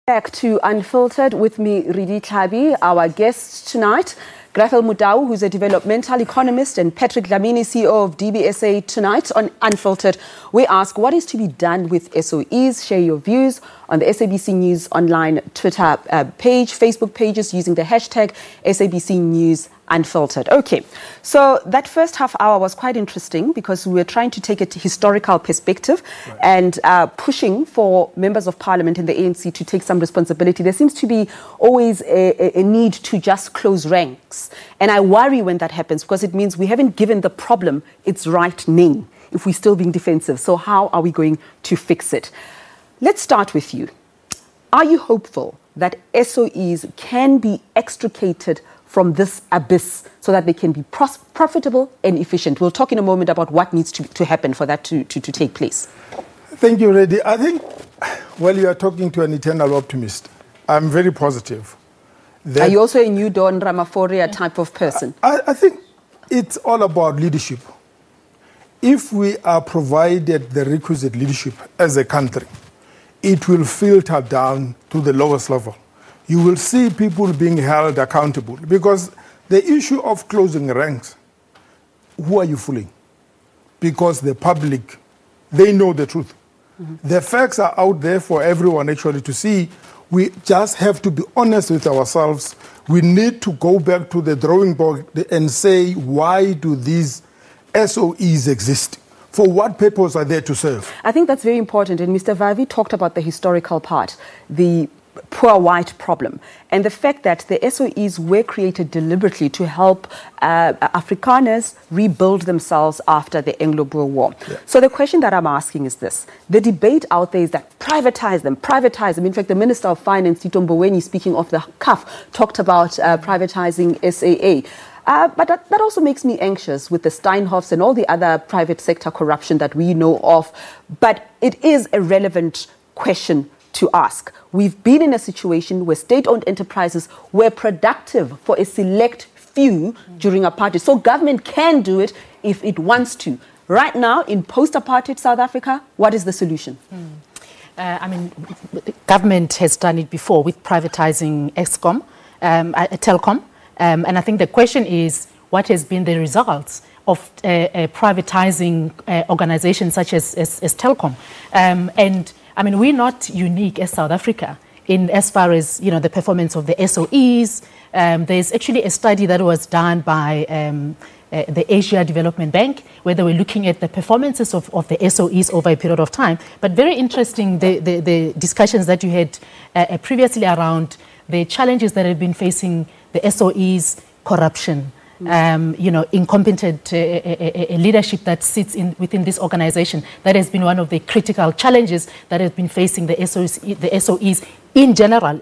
Back to Unfiltered with me, Ridi Tlhabi. Our guests tonight, Grethel Mudau, who's a developmental economist, and Patrick Dlamini, CEO of DBSA. Tonight on Unfiltered, we ask what is to be done with SOEs. Share your views on the SABC News online Twitter page, Facebook pages using the hashtag SABC News Unfiltered. Okay, so that first half hour was quite interesting because we were trying to take a historical perspective and pushing for members of parliament in the ANC to take some responsibility. There seems to be always a need to just close ranks. And I worry when that happens because it means we haven't given the problem its right name if we're still being defensive. So how are we going to fix it? Let's start with you. Are you hopeful that SOEs can be extricated from this abyss so that they can be profitable and efficient? We'll talk in a moment about what needs to happen for that to take place. Thank you, Reddy. I think, well, you are talking to an eternal optimist. I'm very positive. Are you also a new Don Ramaphosa type of person? I think it's all about leadership. If we are provided the requisite leadership as a country, it will filter down to the lowest level. You will see people being held accountable. Because the issue of closing ranks, who are you fooling? Because the public, they know the truth. Mm-hmm. The facts are out there for everyone actually to see. We just have to be honest with ourselves. We need to go back to the drawing board and say, why do these SOEs exist? For what purpose are they to serve? I think that's very important. And Mr. Vavi talked about the historical part, the poor white problem, and the fact that the SOEs were created deliberately to help Afrikaners rebuild themselves after the Anglo-Boer War. Yeah. So the question that I'm asking is this. The debate out there is that privatize them. In fact, the Minister of Finance, Tito Mboweni, speaking off the cuff, talked about privatizing SAA. But that also makes me anxious with the Steinhoffs and all the other private sector corruption that we know of. But it is a relevant question to ask. We've been in a situation where state-owned enterprises were productive for a select few during apartheid. So government can do it if it wants to. Right now, in post-apartheid South Africa, what is the solution? Government has done it before with privatizing Telkom. And I think the question is, what has been the results of privatizing organizations such as Telkom? We're not unique as South Africa in as far as, the performance of the SOEs. There's actually a study that was done by the Asia Development Bank, where they were looking at the performances of the SOEs over a period of time. But very interesting, the discussions that you had previously around the challenges that have been facing the SOEs, corruption, incompetent leadership that sits within this organization. That has been one of the critical challenges that has been facing the SOEs in general,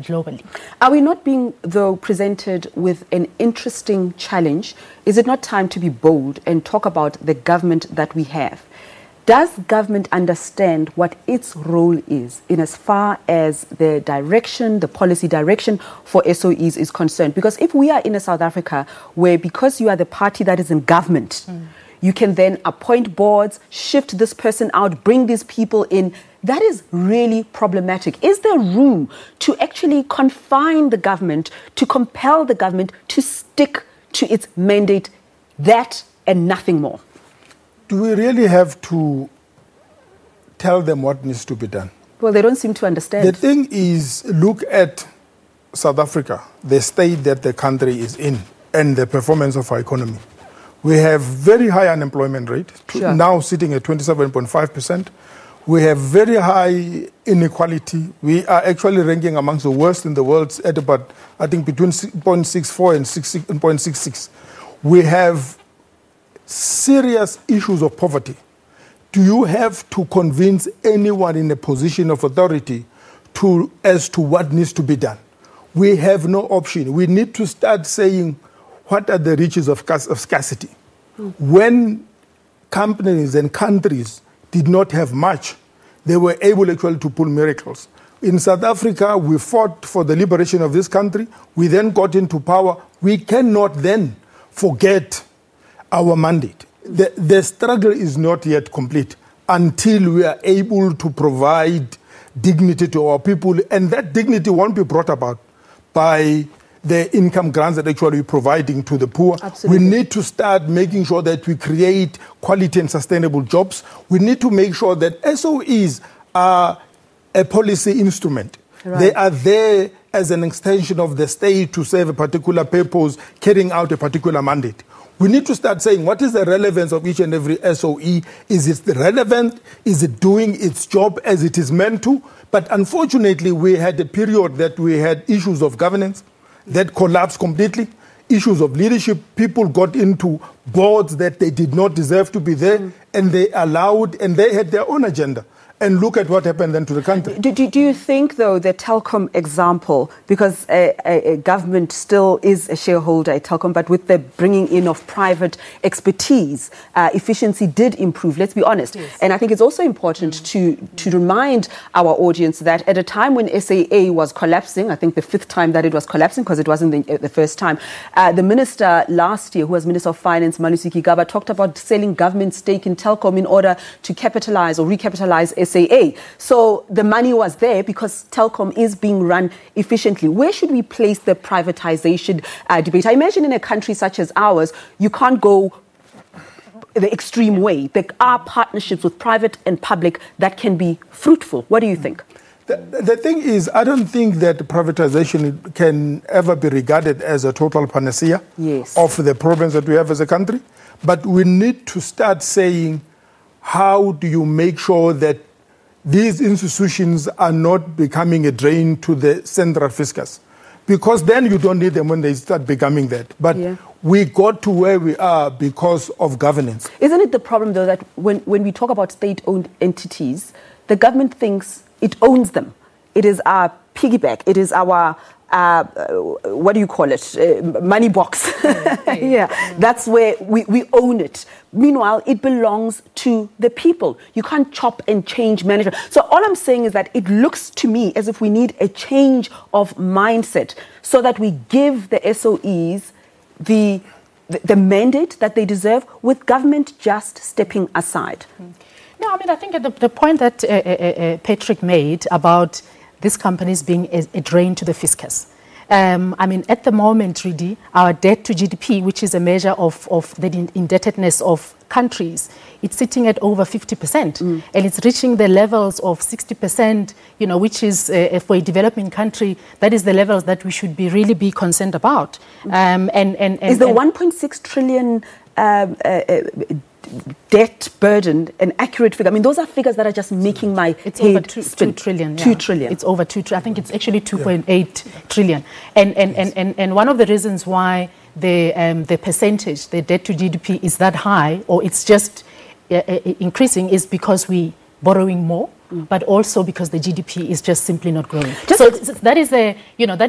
globally. Are we not being, though, presented with an interesting challenge? Is it not time to be bold and talk about the government that we have? Does government understand what its role is in as far as the direction, the policy direction for SOEs is concerned? Because if we are in a South Africa where, because you are the party that is in government, you can then appoint boards, shift this person out, bring these people in, that is really problematic. Is there room to actually confine the government, to compel the government to stick to its mandate, that and nothing more? Do we really have to tell them what needs to be done? Well, they don't seem to understand. The thing is, look at South Africa, the state that the country is in, and the performance of our economy. We have very high unemployment rate, now sitting at 27.5%. We have very high inequality. We are actually ranking amongst the worst in the world at about, I think, between 0.64 and 0.66. We have serious issues of poverty. Do you have to convince anyone in a position of authority as to what needs to be done? We have no option. We need to start saying, what are the riches of scarcity? When companies and countries did not have much, they were able actually to pull miracles. In South Africa, we fought for the liberation of this country. We then got into power. We cannot then forget our mandate. The struggle is not yet complete until we are able to provide dignity to our people, and that dignity won't be brought about by the income grants that actually we're providing to the poor. Absolutely. We need to start making sure that we create quality and sustainable jobs. We need to make sure that SOEs are a policy instrument. Right. They are there as an extension of the state to serve a particular purpose, carrying out a particular mandate. We need to start saying, what is the relevance of each and every SOE? Is it relevant? Is it doing its job as it is meant to? But unfortunately, we had a period that we had issues of governance that collapsed completely, issues of leadership. People got into boards that they did not deserve to be there, and they allowed, and they had their own agenda. And look at what happened then to the country. Do you think, though, the Telkom example, because a government still is a shareholder at Telkom, but with the bringing in of private expertise, efficiency did improve, let's be honest. Yes. And I think it's also important to remind our audience that at a time when SAA was collapsing, I think the 5th time that it was collapsing, because it wasn't the first time, the minister last year, who was Minister of Finance, Malusi Gigaba, talked about selling government stake in Telkom in order to capitalize or recapitalize SAA. So the money was there because Telkom is being run efficiently. Where should we place the privatization debate? I imagine in a country such as ours, you can't go the extreme way. There are partnerships with private and public that can be fruitful. What do you think? The thing is, I don't think that privatization can ever be regarded as a total panacea of the problems that we have as a country. But we need to start saying, how do you make sure that these institutions are not becoming a drain to the central fiscus? Because then you don't need them when they start becoming that. But we got to where we are because of governance. Isn't it the problem, though, that when we talk about state-owned entities, the government thinks it owns them? It is our piggyback. It is our what do you call it? Money box. That's where we own it. Meanwhile, it belongs to the people. You can't chop and change management. So all I'm saying is that it looks to me as if we need a change of mindset so that we give the SOEs the mandate that they deserve, with government just stepping aside. No, I mean, I think the point that Patrick made about these companies being a drain to the fiscus. I mean, at the moment, really, our debt to GDP, which is a measure of the indebtedness of countries, it's sitting at over 50%. And it's reaching the levels of 60%, you know, which is, for a developing country, that is the levels that we should really be concerned about. Is the 1.6 trillion debt burden an accurate figure? I mean, those are figures that are just making my it's head over 2 trillion. 2 trillion. It's over 2 trillion. I think it's actually 2.8 trillion. And one of the reasons why the percentage, the debt to GDP, is that high, or it's just increasing, is because we borrowing more, but also because the GDP is just simply not growing. So that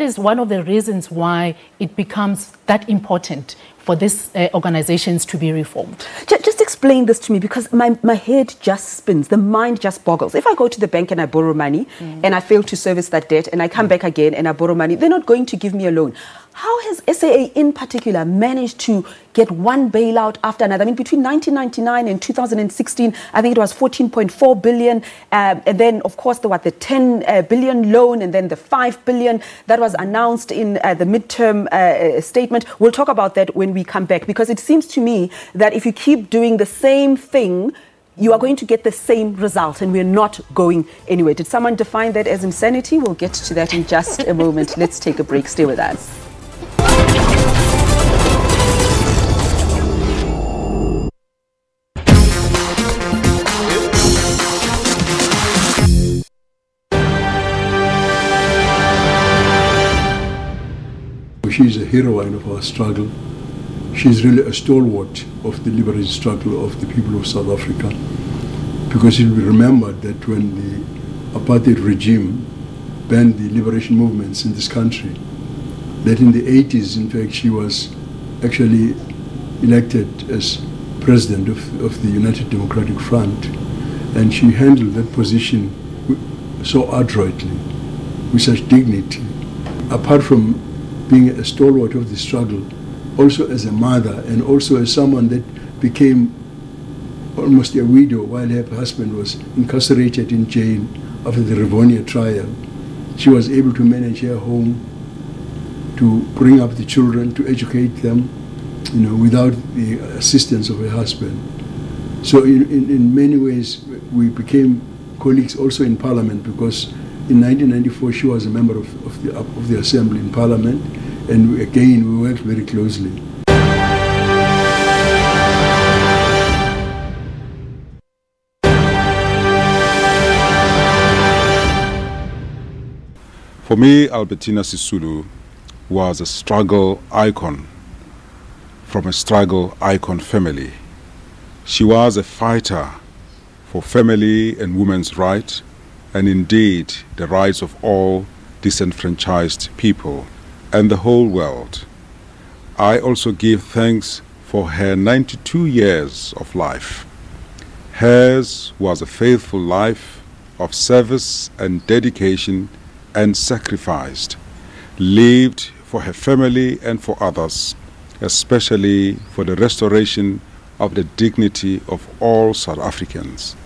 is one of the reasons why it becomes that important for these organizations to be reformed. Just explain this to me, because my head just spins, the mind just boggles. If I go to the bank and I borrow money and I fail to service that debt and I come back again and I borrow money, they're not going to give me a loan. How has SAA in particular managed to get one bailout after another? I mean, between 1999 and 2016, I think it was 14.4 billion. And then, of course, there was the 10 billion loan, and then the 5 billion that was announced in the midterm statement. We'll talk about that when we come back, because it seems to me that if you keep doing the same thing, you are going to get the same result, and we're not going anywhere. Did someone define that as insanity? We'll get to that in just a moment. Let's take a break. Stay with us. She's a heroine of our struggle. She's really a stalwart of the liberation struggle of the people of South Africa, because it will be remembered that when the apartheid regime banned the liberation movements in this country, that in the 80s, in fact, she was actually elected as president of the United Democratic Front, and she handled that position so adroitly, with such dignity. Apart from being a stalwart of the struggle, also as a mother, and also as someone that became almost a widow while her husband was incarcerated in jail after the Rivonia trial, she was able to manage her home, to bring up the children, to educate them, without the assistance of her husband. So in many ways, we became colleagues also in Parliament, because in 1994 she was a member of the Assembly in Parliament, and again we worked very closely. For me, Albertina Sisulu was a struggle icon from a struggle icon family. She was a fighter for family and women's rights, and indeed the rights of all disenfranchised people and the whole world. I also give thanks for her 92 years of life. Hers was a faithful life of service and dedication and sacrificed, lived for her family and for others, especially for the restoration of the dignity of all South Africans.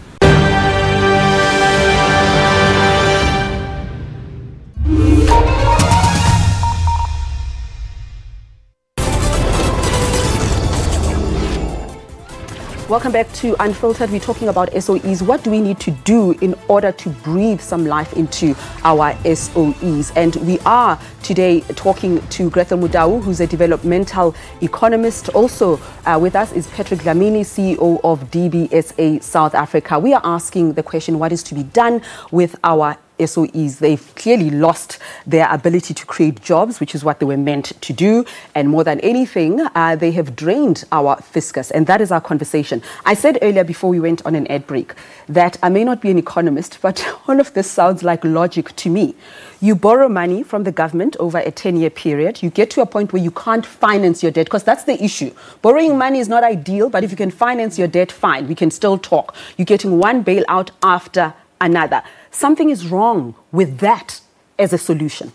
Welcome back to Unfiltered. We're talking about SOEs. What do we need to do in order to breathe some life into our SOEs? And we are today talking to Gretel Mudau, who's a developmental economist. Also with us is Patrick Dlamini, CEO of DBSA South Africa. We are asking the question, what is to be done with our SOEs? They've clearly lost their ability to create jobs, which is what they were meant to do. And more than anything, they have drained our fiscus. And that is our conversation. I said earlier before we went on an ad break that I may not be an economist, but all of this sounds like logic to me. You borrow money from the government over a 10-year period. You get to a point where you can't finance your debt, because that's the issue. Borrowing money is not ideal, but if you can finance your debt, fine. We can still talk. You're getting one bailout after another. Something is wrong with that as a solution.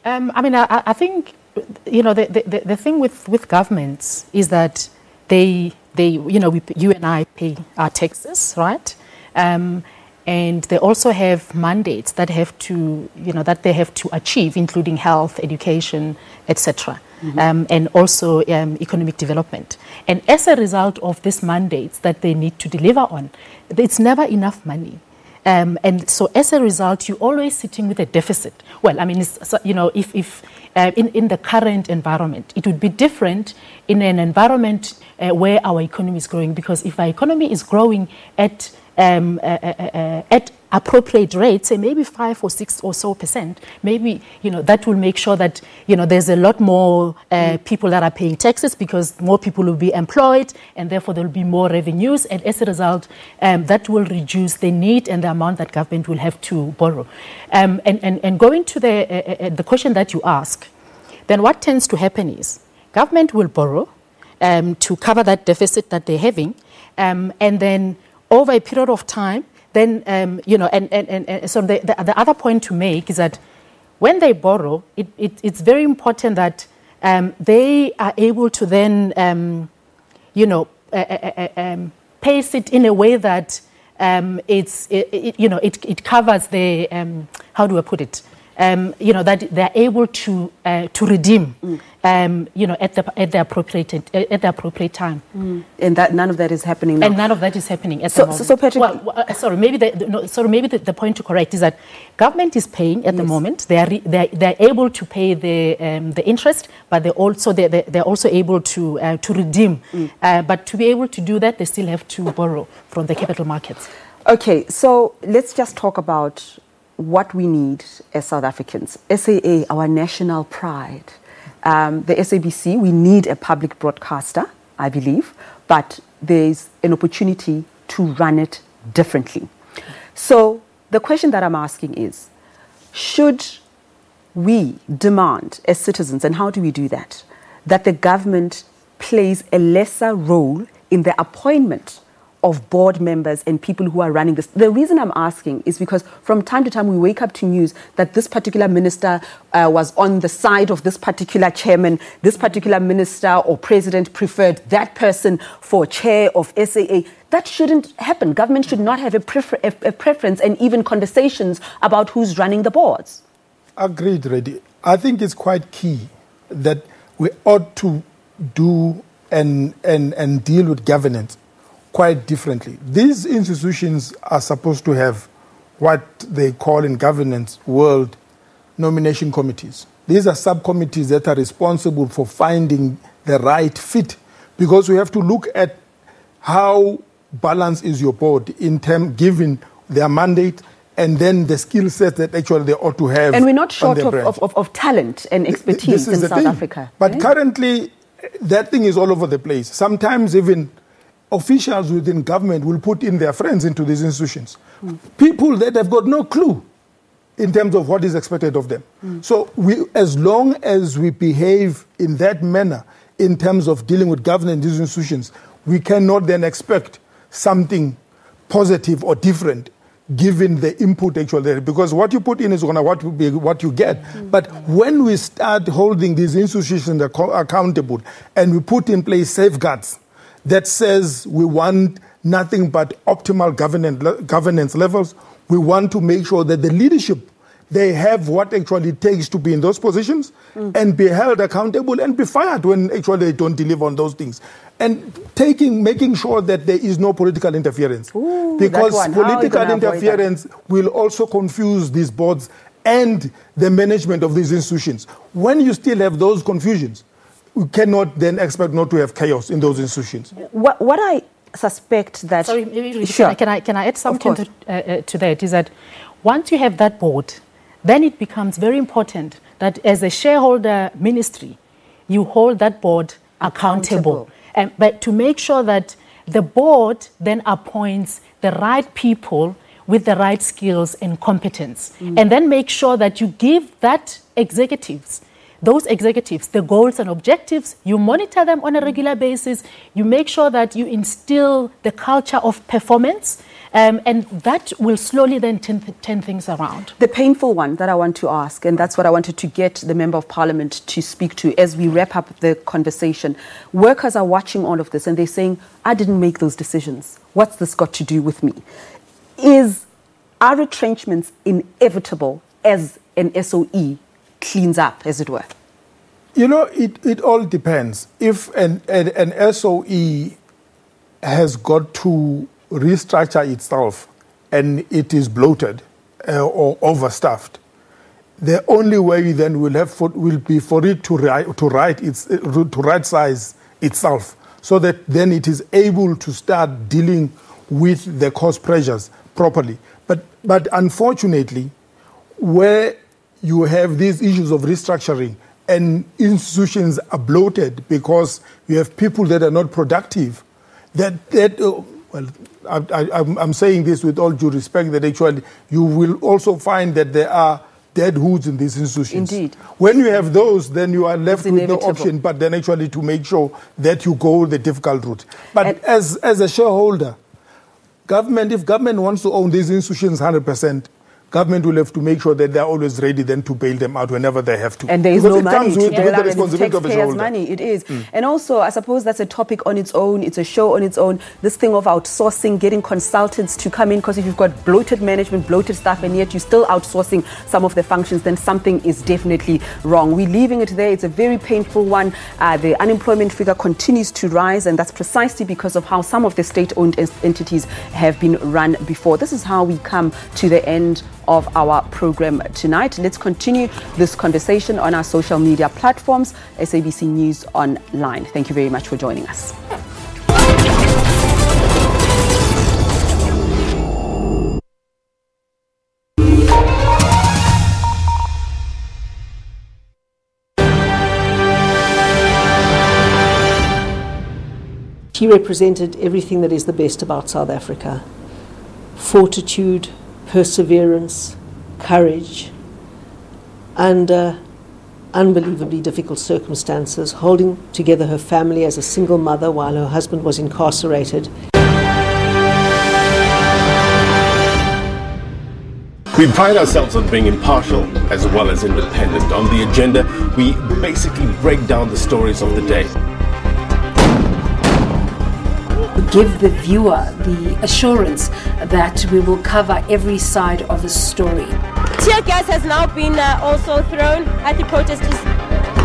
I think, the thing with governments is that you and I pay our taxes, right? And they also have mandates that have to, that they have to achieve, including health, education, etc. And also economic development. And as a result of these mandates that they need to deliver on, it's never enough money. And so as a result, you're always sitting with a deficit. Well, if in the current environment, it would be different in an environment where our economy is growing, because if our economy is growing at appropriate rates, say maybe 5 or 6 or so %, maybe that will make sure that there's a lot more people that are paying taxes, because more people will be employed, and therefore there will be more revenues, and as a result, that will reduce the need and the amount that government will have to borrow. And going to the question that you ask, then what tends to happen is government will borrow to cover that deficit that they're having, and then over a period of time, then, so the other point to make is that when they borrow, it's very important that they are able to then, pace it in a way that it covers the, how do I put it? That they're able to redeem, at the appropriate time. And that none of that is happening now. And none of that is happening at the moment. So Patrick, maybe the point to correct is that government is paying at the moment. They're able to pay the interest, but they're also able to redeem. But to be able to do that, they still have to borrow from the capital markets. Okay, so let's just talk about what we need as South Africans. SAA, our national pride. The SABC, we need a public broadcaster, I believe, but there's an opportunity to run it differently. So the question that I'm asking is, should we demand as citizens, and how do we do that, that the government plays a lesser role in the appointment of board members and people who are running this? The reason I'm asking is because from time to time we wake up to news that this particular minister was on the side of this particular chairman, this particular minister or president preferred that person for chair of SAA. That shouldn't happen. Government should not have a preference and even conversations about who's running the boards. Agreed, Reddy. I think it's quite key that we ought to do and deal with governance quite differently. These institutions are supposed to have what they call in governance world nomination committees. These are subcommittees that are responsible for finding the right fit, because we have to look at how balanced is your board in terms given their mandate and then the skill set that actually they ought to have. And we're not short of talent and expertise in South Africa. But currently, that thing is all over the place. Sometimes even officials within government will put in their friends into these institutions. People that have got no clue in terms of what is expected of them. So as long as we behave in that manner in terms of dealing with government in these institutions, we cannot then expect something positive or different given the input actually there, because what you put in is going to be what you get. But when we start holding these institutions accountable and we put in place safeguards that says we want nothing but optimal governance levels, we want to make sure that the leadership, they have what actually it takes to be in those positions and be held accountable and be fired when actually they don't deliver on those things. And making sure that there is no political interference. Because political interference will also confuse these boards and the management of these institutions. When you still have those confusions, we cannot then expect not to have chaos in those institutions. What I suspect that... Sorry, maybe can I add something to that? Is that once you have that board, then it becomes very important that as a shareholder ministry, you hold that board accountable. But to make sure that the board then appoints the right people with the right skills and competence. And then make sure that you give those executives, the goals and objectives, you monitor them on a regular basis, you make sure that you instill the culture of performance, and that will slowly then turn things around. The painful one that I want to ask, and that's what I wanted to get the Member of Parliament to speak to as we wrap up the conversation. Workers are watching all of this and they're saying, I didn't make those decisions. What's this got to do with me? Are retrenchments inevitable as an SOE cleans up, as it were? You know, it all depends. If an SOE has got to restructure itself and it is bloated or overstaffed, the only way then will be for it to right size itself, so that then it is able to start dealing with the cost pressures properly. But unfortunately, where you have these issues of restructuring and institutions are bloated because you have people that are not productive, I'm saying this with all due respect, that actually you will also find that there are deadwoods in these institutions. Indeed. When you have those, then you are left with no option but then actually to make sure that you go the difficult route. But as a shareholder, if government wants to own these institutions 100%, government will have to make sure that they're always ready then to bail them out whenever they have to. And there is no money to bail out, the responsibility of a shareholder. Money, it is. And also, I suppose that's a topic on its own. It's a show on its own. This thing of outsourcing, getting consultants to come in, because if you've got bloated management, bloated staff, and yet you're still outsourcing some of the functions, then something is definitely wrong. We're leaving it there. It's a very painful one. The unemployment figure continues to rise, and that's precisely because of how some of the state-owned entities have been run before. This is how we come to the end of our program tonight. Let's continue this conversation on our social media platforms, SABC News Online. Thank you very much for joining us. She represented everything that is the best about South Africa: fortitude, perseverance, courage, under unbelievably difficult circumstances, holding together her family as a single mother while her husband was incarcerated. We pride ourselves on being impartial as well as independent. On the agenda, we basically break down the stories of the day. Give the viewer the assurance that we will cover every side of the story. Tear gas has now been also thrown at the protesters.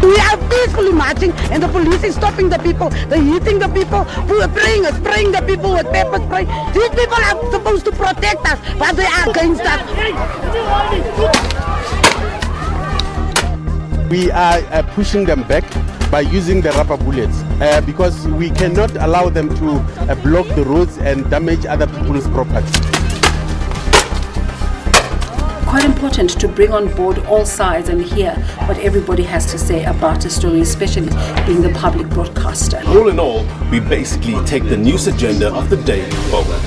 We are peacefully marching and the police is stopping the people. They're hitting the people. We are spraying the people with pepper spray. These people are supposed to protect us, but they are against us. We are pushing them back by using the rubber bullets because we cannot allow them to block the roads and damage other people's property. Quite important to bring on board all sides and hear what everybody has to say about the story, especially being the public broadcaster. All in all, we basically take the news agenda of the day forward.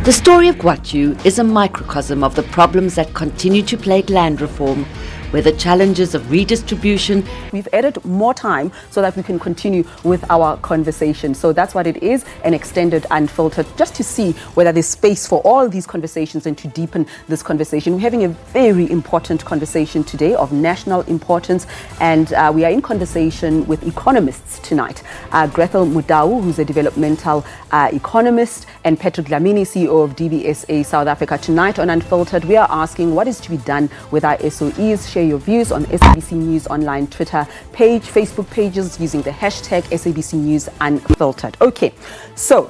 The story of Gwatyu is a microcosm of the problems that continue to plague land reform, where the challenges of redistribution. We've added more time so that we can continue with our conversation. So that's what it is, an extended Unfiltered, just to see whether there's space for all these conversations and to deepen this conversation. We're having a very important conversation today of national importance, and we are in conversation with economists tonight. Gretel Mudau, who's a developmental economist, and Patrick Dlamini, CEO of DBSA South Africa. Tonight on Unfiltered, we are asking what is to be done with our SOEs. Share your views on SABC News online Twitter page, Facebook pages using the hashtag SABC News Unfiltered. Okay, so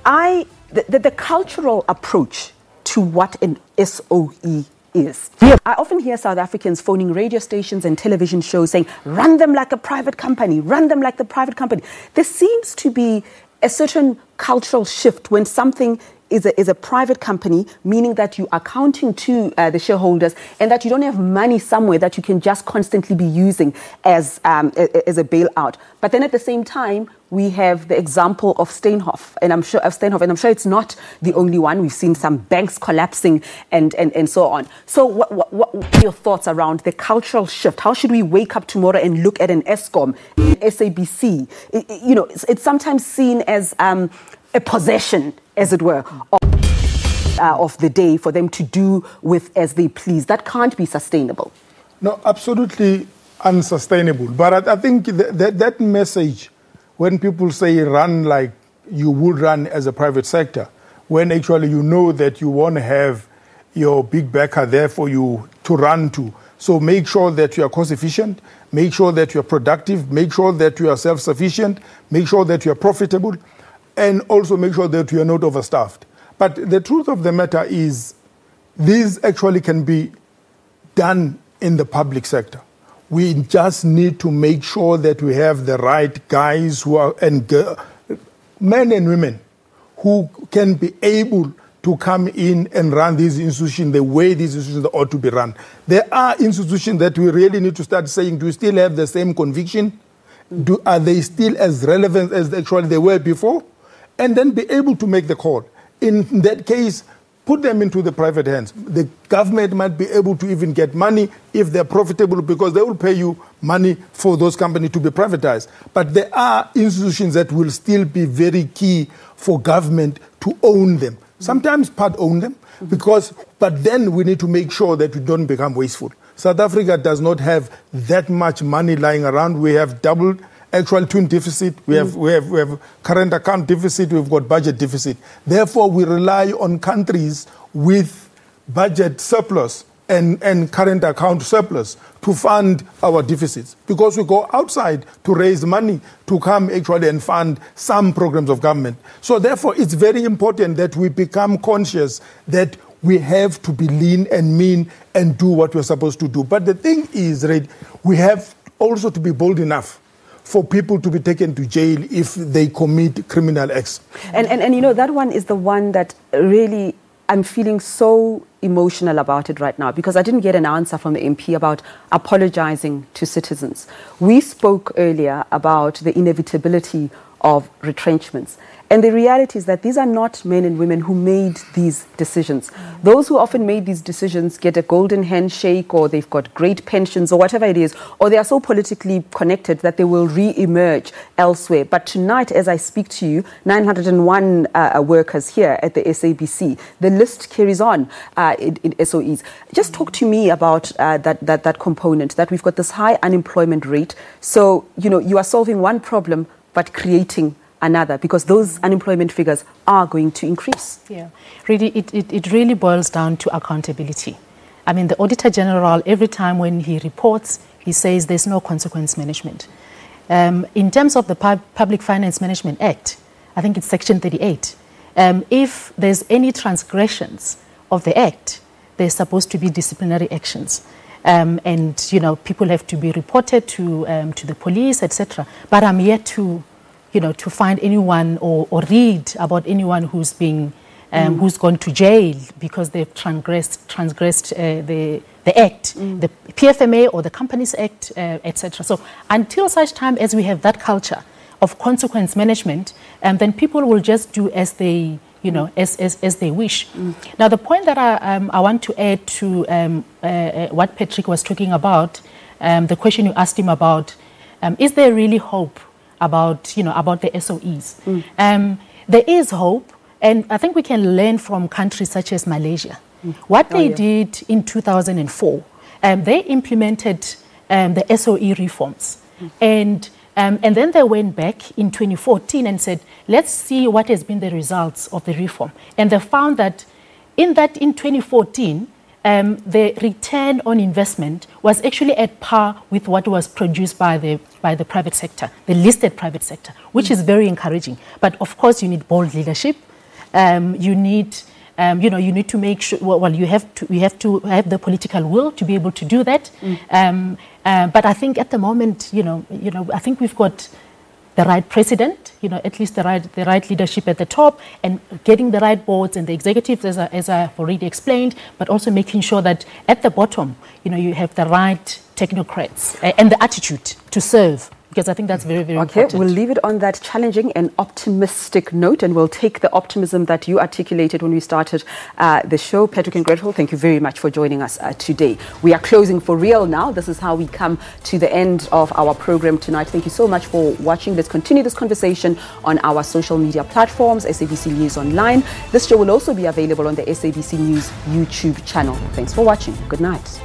the cultural approach to what an SOE is. I often hear South Africans phoning radio stations and television shows saying, run them like a private company, run them like the private company. There seems to be a certain cultural shift when something is a private company, meaning that you are accounting to the shareholders and that you don't have money somewhere that you can just constantly be using as a bailout. But then at the same time, we have the example of Steenhoff, and I'm sure it's not the only one. We've seen some banks collapsing and so on. So what are your thoughts around the cultural shift? How should we wake up tomorrow and look at an ESCOM, an SABC? It's sometimes seen as a possession, as it were, of the day for them to do with as they please. That can't be sustainable. No, absolutely unsustainable. But I think that message, when people say run like you would run as a private sector, when actually you know that you won't have your big backer there for you to run to. So make sure that you are cost efficient, make sure that you are productive, make sure that you are self-sufficient, make sure that you are profitable, and also make sure that you are not overstaffed. But the truth of the matter is, these actually can be done in the public sector. We just need to make sure that we have the right guys men and women who can be able to come in and run these institutions the way these institutions ought to be run. There are institutions that we really need to start saying, do we still have the same conviction? Are they still as relevant as actually they were before? And then be able to make the call. In that case, put them into the private hands. The government might be able to even get money if they're profitable, because they will pay you money for those companies to be privatized. But there are institutions that will still be very key for government to own them. Sometimes part own them, but then we need to make sure that we don't become wasteful. South Africa does not have that much money lying around. We have doubled actual twin deficit, we have current account deficit, we've got budget deficit. Therefore, we rely on countries with budget surplus and current account surplus to fund our deficits, because we go outside to raise money to come actually and fund some programs of government. So therefore, it's very important that we become conscious that we have to be lean and mean and do what we're supposed to do. But the thing is, we have also to be bold enough for people to be taken to jail if they commit criminal acts. And that one is the one that really I'm feeling so emotional about it right now, because I didn't get an answer from the MP about apologizing to citizens. We spoke earlier about the inevitability of retrenchments. And the reality is that these are not men and women who made these decisions. Those who often made these decisions get a golden handshake, or they've got great pensions, or whatever it is, or they are so politically connected that they will re-emerge elsewhere. But tonight, as I speak to you, 901 workers here at the SABC. The list carries on in SOEs. Just talk to me about that component, that we've got this high unemployment rate. So, you are solving one problem, but creating another, because those unemployment figures are going to increase. Yeah, really, it really boils down to accountability. I mean, the Auditor General, every time when he reports, he says there's no consequence management. In terms of the Public Finance Management Act, I think it's Section 38, if there's any transgressions of the Act, there's supposed to be disciplinary actions. And, people have to be reported to the police, etc. But I'm yet to find anyone or read about anyone who's being who's gone to jail because they've transgressed the Act, the PFMA or the Companies Act, etc. So until such time as we have that culture of consequence management, then people will just do as they as they wish. Now, the point that I want to add to what Patrick was talking about, the question you asked him about, is there really hope about the SOEs? There is hope, and I think we can learn from countries such as Malaysia. What they did in 2004, they implemented the SOE reforms, and then they went back in 2014 and said, let's see what has been the results of the reform. And they found that in 2014, the return on investment was actually at par with what was produced by the private sector, the listed private sector, which is very encouraging. But of course, you need bold leadership. You need to make sure. Well, you have to have the political will to be able to do that. But I think at the moment, I think we've got the right president, at least the right leadership at the top, and getting the right boards and the executives, as I've already explained, but also making sure that at the bottom, you have the right technocrats and the attitude to serve. Because I think that's very, very important. Okay, we'll leave it on that challenging and optimistic note, and we'll take the optimism that you articulated when we started the show. Patrick and Gretel, thank you very much for joining us today. We are closing for real now. This is how we come to the end of our program tonight. Thank you so much for watching. Let's continue this conversation on our social media platforms, SABC News Online. This show will also be available on the SABC News YouTube channel. Thanks for watching. Good night.